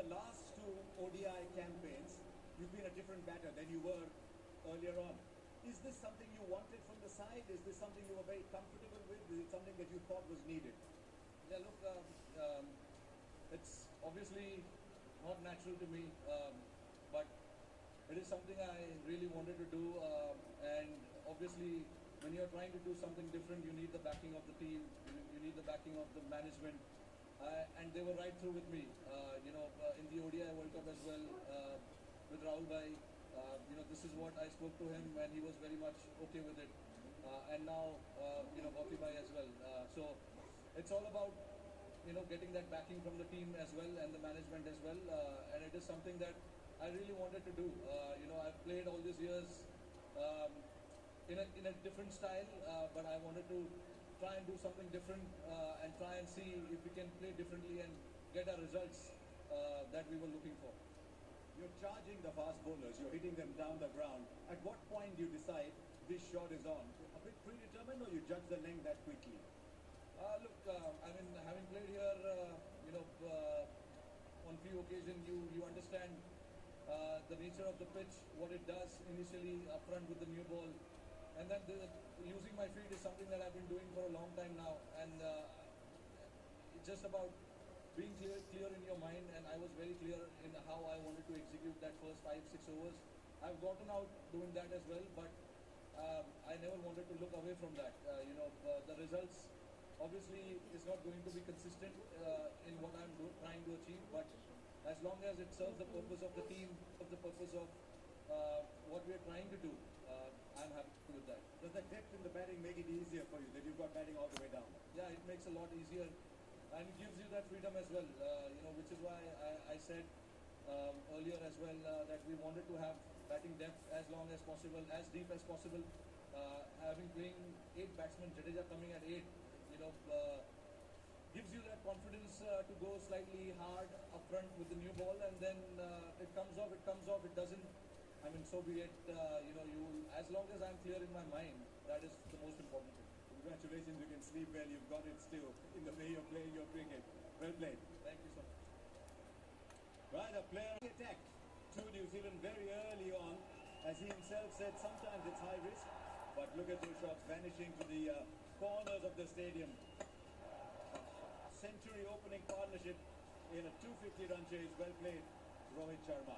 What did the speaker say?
the last two ODI campaigns, you've been a different batter than you were earlier on. Is this something you wanted from the side? Is this something you were very comfortable with? Is it something that you thought was needed? Yeah, look, it's obviously not natural to me, but it is something I really wanted to do. And obviously, when you're trying to do something different, you need the backing of the team, you need the backing of the management. And they were right through with me. In the ODI World Cup as well, with Rahul Bhai, this is what I spoke to him, and he was very much okay with it. And now, Bhakti Bhai as well. So it's all about getting that backing from the team as well and the management as well. And it is something that I really wanted to do. I've played all these years in a different style, but I wanted to try and do something different and try and see if we can play differently and get our results that we were looking for. You're charging the fast bowlers, you're hitting them down the ground. At what point do you decide this shot is on? A bit predetermined, or you judge the length that quickly? Having played here, on few occasions, you understand the nature of the pitch, what it does initially up front with the new ball. And then using my feet is something that I've been doing for a long time now. And it's just about being clear in your mind. And I was very clear in how I wanted to execute that first 5-6 overs. I've gotten out doing that as well, but I never wanted to look away from that. The results obviously is not going to be consistent in what I'm trying to achieve, but as long as it serves the purpose of the team, of the purpose of what we're trying to do, I'm happy with that. Does the depth in the batting make it easier for you, that you've got batting all the way down? Yeah, it makes a lot easier, and it gives you that freedom as well, which is why I said earlier as well that we wanted to have batting depth as long as possible, as deep as possible. Having playing 8 batsmen, Jadeja coming at 8, gives you that confidence to go slightly hard up front with the new ball, and then it comes off, it doesn't. So be it. As long as I'm clear in my mind, that is the most important thing. Congratulations, you can sleep well, you've got it still in the way you're playing your cricket. Well played. Thank you so much. Right, a player attacked to New Zealand very early on. As he himself said, sometimes it's high risk, but look at those shots vanishing to the corners of the stadium. Century opening partnership in a 250 run chase. Well played, Rohit Sharma.